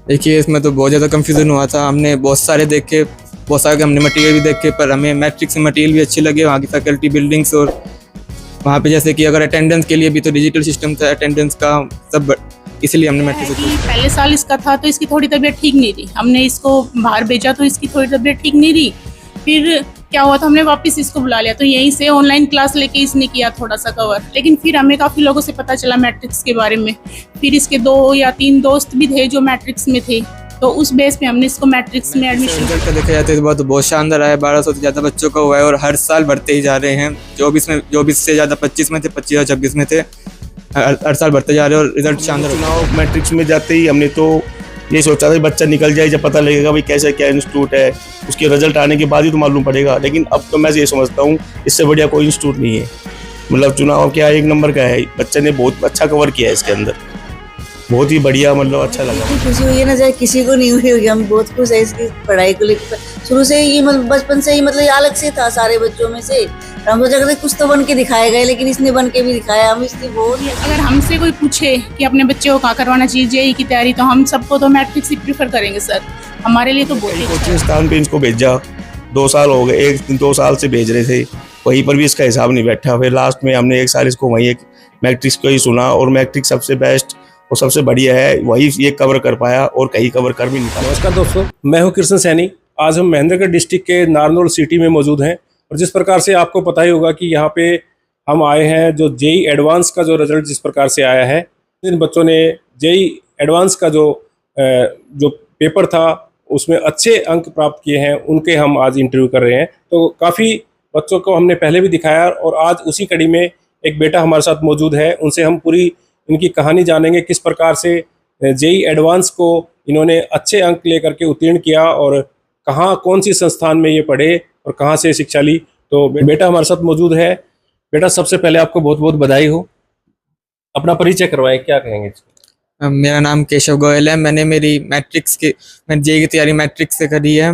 देखिए, इसमें तो बहुत ज़्यादा कन्फ्यूज़न हुआ था। हमने बहुत सारे देखे, बहुत सारे हमने मटेरियल भी देखे, पर हमें मैट्रिक्स में मटेरियल भी अच्छे लगे, वहाँ की फैकल्टी, बिल्डिंग्स, और वहाँ पे जैसे कि अगर अटेंडेंस के लिए भी तो डिजिटल सिस्टम था अटेंडेंस का सब, इसलिए हमने है मैट्रिक्स कि पहले साल इसका था तो इसकी थोड़ी तबीयत ठीक नहीं रही, हमने इसको बाहर भेजा तो इसकी थोड़ी तबीयत ठीक नहीं रही। फिर क्या हुआ था, हमने वापस इसको बुला लिया तो यहीं से ऑनलाइन क्लास लेके इसने किया थोड़ा सा कवर। लेकिन फिर हमें काफ़ी लोगों से पता चला मैट्रिक्स के बारे में। फिर इसके 2 या 3 दोस्त भी थे जो मैट्रिक्स में थे, तो उस बेस पे हमने इसको मैट्रिक्स में एडमिशन रिजल्ट का देखा जाता है तो बहुत शानदार आया। 1200 से ज़्यादा बच्चों का हुआ है और हर साल बढ़ते ही जा रहे हैं। 24 से ज़्यादा 25 में थे, 25 और 26 में थे, हर साल बढ़ते जा रहे हैं और रिजल्ट शानदार। चुनाव मैट्रिक्स में जाते ही हमने तो ये सोचा था बच्चा निकल जाए, जब पता लगेगा भाई कैसे क्या इंस्टीट्यूट है, उसके रिजल्ट आने के बाद ही तो मालूम पड़ेगा। लेकिन अब तो मैं ये समझता हूँ इससे बढ़िया कोई इंस्टीट्यूट नहीं है। मतलब चुनाव क्या एक नंबर का है, बच्चे ने बहुत अच्छा कवर किया है इसके अंदर, बहुत ही बढ़िया, मतलब अच्छा लगा। खुशी हुई है ना, चाहे किसी को नहीं हुई होगी। हम बहुत खुश है इसकी पढ़ाई को लेकर। शुरू से ही मतलब बचपन से ही मतलब अलग से था सारे बच्चों में से। हम सोचा करते कुछ तो बन के दिखाएगा, लेकिन इसने बन के भी दिखाया। हम इसकी बहुत ही अगर हमसे कोई पूछे कि अपने बच्चे को कहाँ करवाना चाहिए जेईई की तैयारी, तो हम सबको तो मैट्रिक्स ही प्रीफर करेंगे सर। हमारे लिए तो बहुत ही अच्छा कोचिंग स्थान पे इसको भेजा, 2 साल हो गए, 1-2 साल से भेज रहे थे, वहीं पर भी इसका हिसाब नहीं बैठा। फिर लास्ट में हमने 1 साल इसको वहीं एक मैट्रिक्स को ही सुना और मैट्रिक्स सबसे बेस्ट और सबसे बढ़िया है, वही ये कवर कर पाया और कहीं कवर कर भी नहीं पाया। नमस्कार दोस्तों, मैं हूं कृष्ण सैनी। आज हम महेंद्रगढ़ डिस्ट्रिक्ट के नारनौल सिटी में मौजूद हैं और जिस प्रकार से आपको पता ही होगा कि यहाँ पे हम आए हैं, जो जेईई एडवांस का जो रिजल्ट जिस प्रकार से आया है, जिन बच्चों ने जेईई एडवांस का जो पेपर था उसमें अच्छे अंक प्राप्त किए हैं, उनके हम आज इंटरव्यू कर रहे हैं। तो काफ़ी बच्चों को हमने पहले भी दिखाया और आज उसी कड़ी में एक बेटा हमारे साथ मौजूद है। उनसे हम पूरी इनकी कहानी जानेंगे, किस प्रकार से जेईई एडवांस को इन्होंने अच्छे अंक लेकर के उत्तीर्ण किया और कहाँ कौन सी संस्थान में ये पढ़े और कहाँ से शिक्षा ली। तो बेटा हमारे साथ मौजूद है। बेटा, सबसे पहले आपको बहुत बहुत बधाई हो। अपना परिचय करवाएं, क्या कहेंगे इसको? मेरा नाम केशव गोयल है। मैंने जेईई की तैयारी मैट्रिक्स से करी है।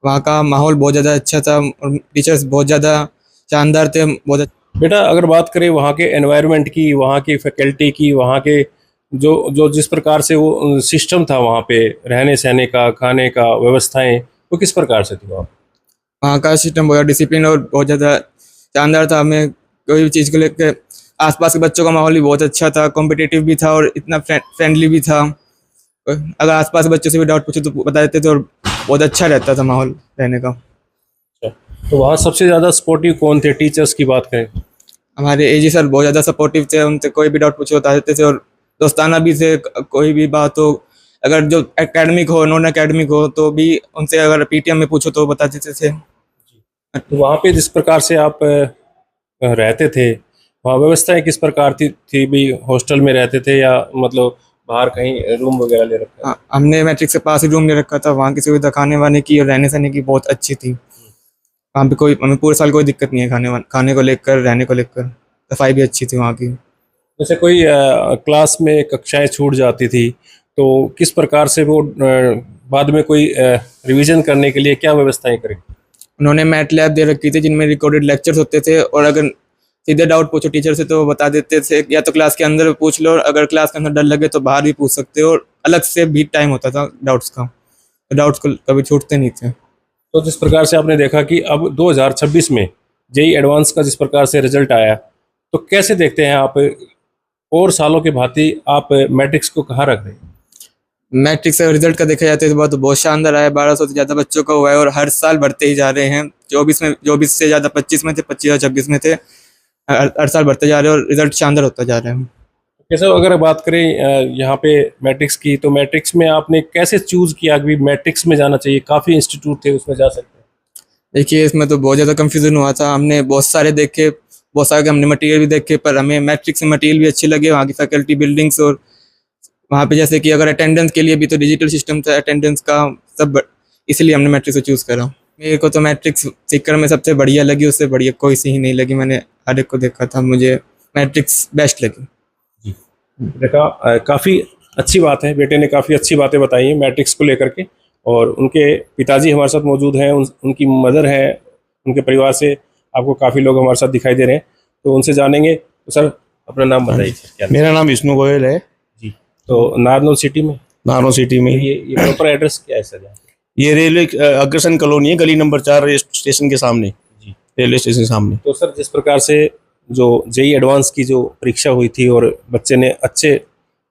वहाँ का माहौल बहुत ज़्यादा अच्छा था और टीचर्स बहुत ज़्यादा शानदार थे, बहुत। बेटा, अगर बात करें वहाँ के एनवायरनमेंट की, वहाँ की फैकल्टी की, वहाँ के जो जिस प्रकार से वो सिस्टम था वहाँ पे रहने सहने का, खाने का, व्यवस्थाएं, वो किस प्रकार से थी वहाँ का सिस्टम बहुत डिसिप्लिन और बहुत ज़्यादा शानदार था। हमें कोई भी चीज़ को लेकर आसपास के बच्चों का माहौल भी बहुत अच्छा था, कॉम्पिटिटिव भी था और इतना फ्रेंडली भी था। अगर आसपास के बच्चों से भी डाउट पूछो तो बता देते थे और बहुत अच्छा रहता था माहौल रहने का। तो वहाँ सबसे ज़्यादा सपोर्टिव कौन थे? टीचर्स की बात करें, हमारे एजी सर बहुत ज़्यादा सपोर्टिव थे। उनसे कोई भी डाउट पूछो बता देते थे और दोस्ताना भी थे। कोई भी बात हो, अगर जो एकेडमिक हो, नॉन एकेडमिक हो, तो भी उनसे अगर पीटीएम में पूछो तो बता देते थे। तो वहाँ पे जिस प्रकार से आप रहते थे, वहाँ व्यवस्थाएं किस प्रकार थी भी? हॉस्टल में रहते थे या मतलब बाहर कहीं रूम वगैरह ले रखा? हाँ, हमने मैट्रिक से पास ही रूम ले रखा था। वहाँ की सुविधा खाने वाने की और रहने सहने की बहुत अच्छी थी। वहाँ पे हमें पूरे साल कोई दिक्कत नहीं है, खाने को लेकर, रहने को लेकर। सफाई भी अच्छी थी वहाँ की। जैसे कोई क्लास में कक्षाएं छूट जाती थी तो किस प्रकार से वो बाद में कोई रिवीजन करने के लिए क्या व्यवस्थाएं करें? उन्होंने मैट लैब दे रखी थी जिनमें रिकॉर्डेड लेक्चर्स होते थे और अगर सीधे डाउट पूछो टीचर से तो वो बता देते थे। या तो क्लास के अंदर पूछ लो और अगर क्लास के अंदर डर लगे तो बाहर भी पूछ सकते हो, और अलग से भी टाइम होता था डाउट्स का, तो डाउट्स को कभी छूटते नहीं थे। तो जिस प्रकार से आपने देखा कि अब 2026 में जेईई एडवांस का जिस प्रकार से रिजल्ट आया, तो कैसे देखते हैं आप और सालों के भांति आप मैट्रिक्स को कहाँ रख रहे हैं? मैट्रिक्स का रिजल्ट का देखा जाता है तो बहुत शानदार आया। 1200 से ज़्यादा बच्चों का हुआ है और हर साल बढ़ते ही जा रहे हैं। 24 से ज़्यादा 25 में थे, 25 और 26 में थे, हर साल बढ़ते जा रहे हैं और रिजल्ट शानदार होता जा रहा है। कैसे अगर बात करें यहाँ पे मैट्रिक्स की, तो मैट्रिक्स में आपने कैसे चूज़ किया कि मैट्रिक्स में जाना चाहिए? काफ़ी इंस्टीट्यूट थे, उसमें जा सकते हैं। देखिए, इसमें तो बहुत ज़्यादा कन्फ्यूज़न हुआ था। हमने बहुत सारे देखे, बहुत सारे हमने मटेरियल भी देखे, पर हमें मैट्रिक्स में मटेरियल भी अच्छे लगे, वहाँ की फैकल्टी, बिल्डिंग्स, और वहाँ पे जैसे कि अगर अटेंडेंस के लिए भी तो डिजिटल सिस्टम था अटेंडेंस का सब, इसलिए हमने मैट्रिक्स को चूज़ करा। मेरे को तो मैट्रिक्स सीकर में सबसे बढ़िया लगी, उससे बढ़िया कोई सी ही नहीं लगी। मैंने हर एक को देखा था, मुझे मैट्रिक्स बेस्ट लगी। देखा, काफ़ी अच्छी बात है, बेटे ने काफ़ी अच्छी बातें बताई हैं मैट्रिक्स को लेकर के। और उनके पिताजी हमारे साथ मौजूद हैं, उनकी मदर है, उनके परिवार से आपको काफ़ी लोग हमारे साथ दिखाई दे रहे हैं, तो उनसे जानेंगे। तो सर, अपना नाम बताइए। मेरा नाम विष्णु गोयल है जी। तो नारनौल सिटी में नारो सिटी में। ये प्रॉपर एड्रेस क्या है सर? ये रेलवे अग्रसन कॉलोनी है, गली नंबर 4 रेलवे स्टेशन के सामने, जी। रेलवे स्टेशन के सामने। तो सर जिस प्रकार से जो जेई एडवांस की जो परीक्षा हुई थी और बच्चे ने अच्छे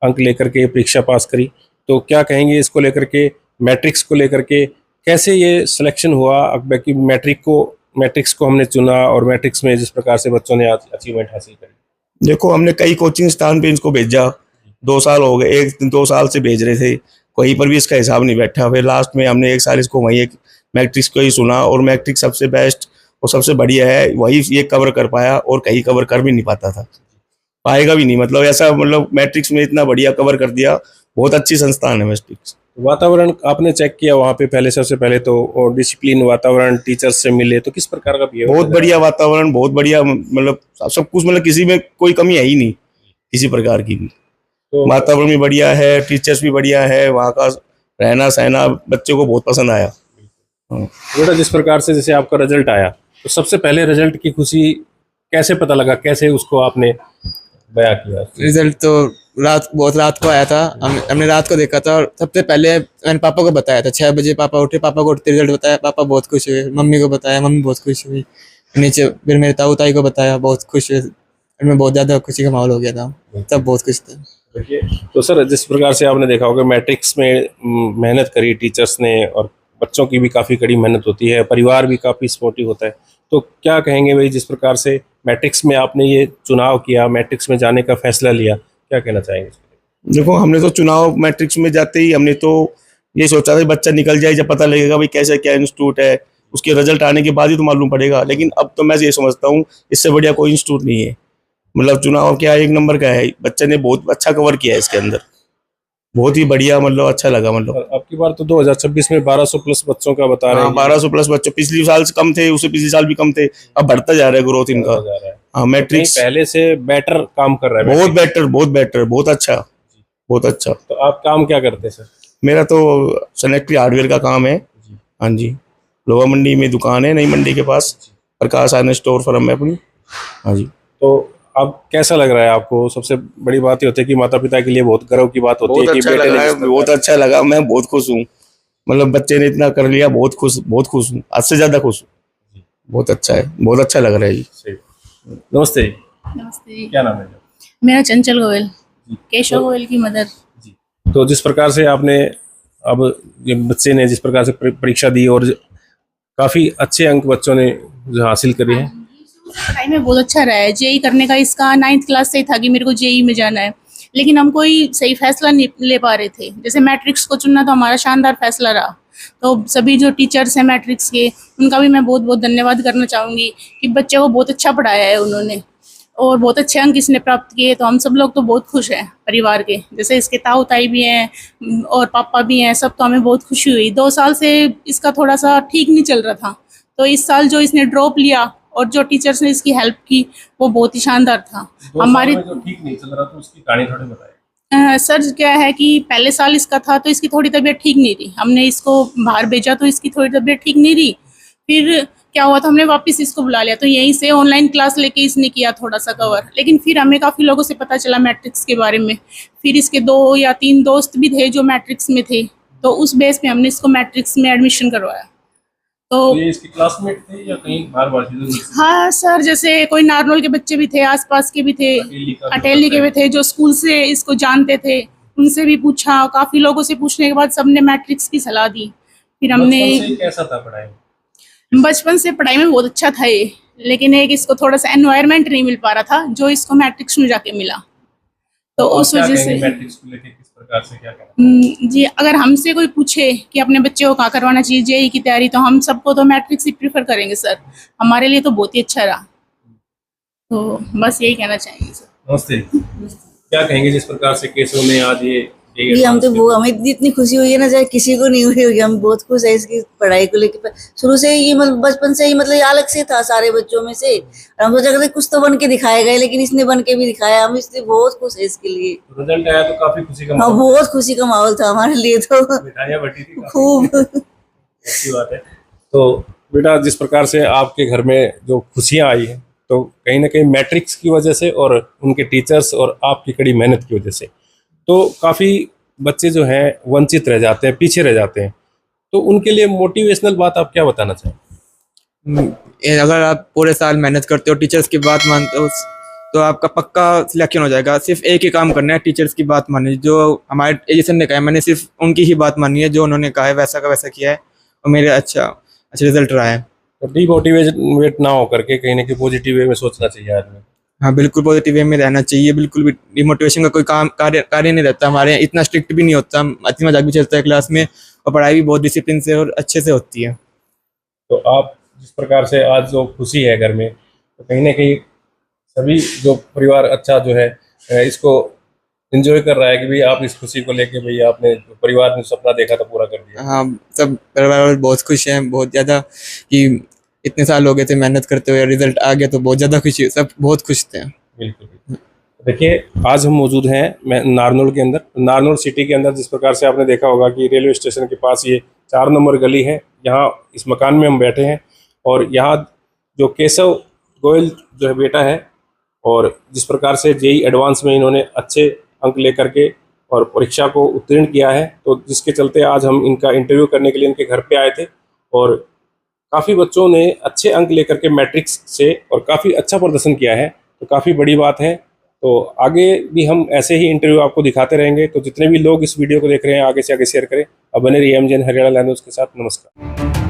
अंक लेकर के परीक्षा पास करी, तो क्या कहेंगे इसको लेकर के, मैट्रिक्स को लेकर के कैसे ये सिलेक्शन हुआ कि मैट्रिक्स को हमने चुना और मैट्रिक्स में जिस प्रकार से बच्चों ने आज अचीवमेंट हासिल करी? देखो, हमने कई कोचिंग स्थान पे इसको भेजा, 2 साल हो गए, 1-2 साल से भेज रहे थे, कहीं पर भी इसका हिसाब नहीं बैठा। फिर लास्ट में हमने 1 साल इसको वही एक मैट्रिक्स को ही सुना और मैट्रिक्स सबसे बेस्ट और सबसे बढ़िया है, वही ये कवर कर पाया और कहीं कवर कर भी नहीं पाता था, पाएगा भी नहीं, मतलब ऐसा, मतलब मैट्रिक्स में इतना बढ़िया कवर कर दिया। बहुत अच्छी संस्थान है मैट्रिक्स। वातावरण आपने चेक किया वहाँ पे पहले, सबसे पहले तो, और डिसिप्लिन वातावरण टीचर्स से मिले तो किस प्रकार का बिहेवियर? बहुत बढ़िया वातावरण, बहुत बढ़िया, मतलब सब कुछ, मतलब किसी में कोई कमी है ही नहीं किसी प्रकार की भी। तो वातावरण भी बढ़िया है, टीचर्स भी बढ़िया है, वहाँ का रहना सहना बच्चों को बहुत पसंद आया। बेटा जिस प्रकार से जैसे आपका रिजल्ट आया, तो सबसे पहले रिजल्ट की खुशी कैसे पता लगा, कैसे उसको आपने बयां किया? रिजल्ट तो बहुत रात को आया था, हमने रात को देखा था और सबसे पहले मैंने पापा को बताया था। 6 बजे पापा उठे, पापा को उठते रिजल्ट बताया, पापा बहुत खुश हुए। मम्मी को बताया, मम्मी बहुत खुश हुई। नीचे फिर मेरे ताऊ ताई को बताया, बहुत खुश हुए। मैं बहुत ज़्यादा खुशी का माहौल हो गया था, तब बहुत खुश थे। देखिए, तो सर जिस प्रकार से आपने देखा होगा मैट्रिक्स में मेहनत करी टीचर्स ने, और बच्चों की भी काफ़ी कड़ी मेहनत होती है, परिवार भी काफ़ी सपोर्टिव होता है, तो क्या कहेंगे भाई जिस प्रकार से मैट्रिक्स में आपने ये चुनाव किया, मैट्रिक्स में जाने का फैसला लिया, क्या कहना चाहेंगे? देखो, हमने तो चुनाव मैट्रिक्स में जाते ही हमने तो ये सोचा था बच्चा निकल जाए, जब पता लगेगा भाई कैसा क्या इंस्टीट्यूट है, उसके रिजल्ट आने के बाद ही तो मालूम पड़ेगा। लेकिन अब तो मैं ये समझता हूँ इससे बढ़िया कोई इंस्टीट्यूट नहीं है। मतलब चुनाव क्या 1 नंबर का है, बच्चे ने बहुत अच्छा कवर किया है इसके अंदर, बहुत ही बढ़िया, मतलब अच्छा लगा। मतलब अब की बार तो 2026 में 1200 प्लस बच्चों का बता रहे हैं। 1200 प्लस बच्चे, पिछले साल से कम थे, उससे पिछले साल भी कम थे, अब बढ़ता जा रहा है ग्रोथ इनका। हाँ, मैट्रिक्स पहले से बेटर काम कर रहा है। बहुत बेटर, बहुत बेटर, बहुत अच्छा, बहुत अच्छा। तो आप काम क्या करते हैं सर? मेरा तो सैनिटरी हार्डवेयर का काम है। हाँ जी, लोहा मंडी में दुकान है, नई मंडी के पास, प्रकाश आयरन स्टोर फर्म है अपनी। हाँ जी। तो अब कैसा लग रहा है आपको? सबसे बड़ी बात ये होती है कि माता पिता के लिए बहुत गर्व की बात होती है कि बेटे ने, बहुत अच्छा लगा, मैं बहुत खुश हूँ। मतलब बच्चे ने इतना कर लिया, बहुत खुश हूँ, आज से ज्यादा खुश हूँ। बहुत अच्छा है, बहुत अच्छा लग रहा है जी। नमस्ते। नमस्ते, क्या नाम है? मेरा चंचल गोयल, केशव गोयल की मदर। जी। तो जिस प्रकार से आपने, अब ये बच्चे ने जिस प्रकार से परीक्षा दी और काफी अच्छे अंक बच्चों ने जो हासिल करे हैं, पढ़ाई में बहुत अच्छा रहा है। जेई करने का इसका 9th क्लास से ही था कि मेरे को जेई में जाना है, लेकिन हम कोई सही फैसला नहीं ले पा रहे थे। जैसे मैट्रिक्स को चुनना तो हमारा शानदार फैसला रहा। तो सभी जो टीचर्स हैं मैट्रिक्स के, उनका भी मैं बहुत बहुत धन्यवाद करना चाहूँगी कि बच्चे को बहुत अच्छा पढ़ाया है उन्होंने और बहुत अच्छे अंक इसने प्राप्त किए। तो हम सब लोग तो बहुत खुश हैं परिवार के, जैसे इसके ताऊ ताई भी हैं और पापा भी हैं, सब। तो हमें बहुत खुशी हुई। 2 साल से इसका थोड़ा सा ठीक नहीं चल रहा था, तो इस साल जो इसने ड्रॉप लिया और जो टीचर्स ने इसकी हेल्प की, वो बहुत ही शानदार था। हमारी जो ठीक नहीं चल रहा तो उसकी कहानी थोड़ी बताइए। सर क्या है कि पहले साल इसका था तो इसकी थोड़ी तबीयत ठीक नहीं रही। हमने इसको बाहर भेजा तो इसकी थोड़ी तबीयत ठीक नहीं रही। फिर क्या हुआ, तो हमने वापस इसको बुला लिया, तो यहीं से ऑनलाइन क्लास लेके इसने किया थोड़ा सा कवर। लेकिन फिर हमें काफ़ी लोगों से पता चला मैट्रिक्स के बारे में। फिर इसके 2 या 3 दोस्त भी थे जो मैट्रिक्स में थे, तो उस बेस पे हमने इसको मैट्रिक्स में एडमिशन करवाया। तो ये इसके क्लासमेट थे या कहीं बार-बार? हाँ सर, जैसे कोई नारनौल के बच्चे भी थे, आसपास के भी थे, अटेली के भी थे, जो स्कूल से इसको जानते थे, उनसे भी पूछा। काफ़ी लोगों से पूछने के बाद सबने मैट्रिक्स की सलाह दी। फिर हमने, कैसा था पढ़ाई? बचपन से पढ़ाई में बहुत अच्छा था ये, लेकिन एक इसको थोड़ा सा एनवायरनमेंट नहीं मिल पा रहा था जो इसको मैट्रिक्स में जाके मिला। तो उस वजह से मैट्रिक्स को लेके किस प्रकार से क्या कहना? जी, अगर हमसे कोई पूछे कि अपने बच्चे को कहाँ करवाना चाहिए जेई की तैयारी, तो हम सबको तो मैट्रिक्स ही प्रीफर करेंगे सर। हमारे लिए तो बहुत ही अच्छा रहा। तो बस यही कहना चाहेंगे सर। नमस्ते। क्या कहेंगे जिस प्रकार से केशव ने आज ये हम तो वो, हमें इतनी खुशी हुई है ना, चाहे किसी को नहीं हुई होगी। हम बहुत खुश है इसकी पढ़ाई को लेकर। शुरू से ही, मतलब बचपन से ही, मतलब अलग से था सारे बच्चों में से। हम सोचा करते कुछ तो बन के दिखाएगा, लेकिन इसने बन के भी दिखाया। हम इसलिए बहुत खुश है इसके लिए। रिजल्ट आया तो काफी खुशी का हाँ, बहुत खुशी का माहौल था हमारे लिए तो, मिठाइयाँ बटी थी खूब। अच्छी बात है। तो बेटा जिस प्रकार से आपके घर में जो खुशियाँ आई हैं, तो कहीं ना कहीं मैट्रिक्स की वजह से और उनके टीचर्स और आपकी कड़ी मेहनत की वजह से, तो काफ़ी बच्चे जो हैं वंचित रह जाते हैं, पीछे रह जाते हैं, तो उनके लिए मोटिवेशनल बात आप क्या बताना चाहें? अगर आप पूरे साल मेहनत करते हो, टीचर्स की बात मानते हो, तो आपका पक्का सिलेक्शन हो जाएगा। सिर्फ एक ही काम करना है, टीचर्स की बात माननी। जो हमारे एजुकेशन ने कहा है, मैंने सिर्फ उनकी ही बात माननी है। जो उन्होंने कहा है वैसा का वैसा किया है और मेरे अच्छा रिजल्ट रहा है। तो डीमोटिवेट ना हो करके कहीं ना कहीं पॉजिटिव वे में सोचना चाहिए आदमी। हाँ, बिल्कुल पॉजिटिव वे में रहना चाहिए। बिल्कुल भी डिमोटिवेशन का कोई कार्य नहीं रहता। हमारे यहाँ इतना स्ट्रिक्ट भी नहीं होता, अच्छी मजाक भी चलता है क्लास में, और पढ़ाई भी बहुत डिसिप्लिन से और अच्छे से होती है। तो आप जिस प्रकार से आज जो खुशी है घर में, तो कहीं ना कहीं सभी जो परिवार अच्छा जो है इसको एंजॉय कर रहा है कि भाई आप इस खुशी को लेके भाई आपने परिवार ने सपना देखा था पूरा कर दिया। हाँ, सब परिवार वाले बहुत खुश हैं, बहुत ज़्यादा, कि इतने साल हो गए थे मेहनत करते हुए, रिजल्ट आ गया तो बहुत ज़्यादा खुशी, सब बहुत खुश थे। बिल्कुल बिल्कुल। देखिए आज हम मौजूद हैं नारनौल के अंदर, नारनौल सिटी के अंदर। जिस प्रकार से आपने देखा होगा कि रेलवे स्टेशन के पास ये 4 नंबर गली है, यहाँ इस मकान में हम बैठे हैं। और यहाँ जो केशव गोयल जो है बेटा है, और जिस प्रकार से जेई एडवांस में इन्होंने अच्छे अंक लेकर के और परीक्षा को उत्तीर्ण किया है, तो जिसके चलते आज हम इनका इंटरव्यू करने के लिए इनके घर पे आए थे। और काफ़ी बच्चों ने अच्छे अंक लेकर के मैट्रिक्स से और काफ़ी अच्छा प्रदर्शन किया है, तो काफ़ी बड़ी बात है। तो आगे भी हम ऐसे ही इंटरव्यू आपको दिखाते रहेंगे। तो जितने भी लोग इस वीडियो को देख रहे हैं आगे से आगे शेयर करें। अब बने रहिए एमजेएन हरियाणा लैंग्वेज के साथ। नमस्कार।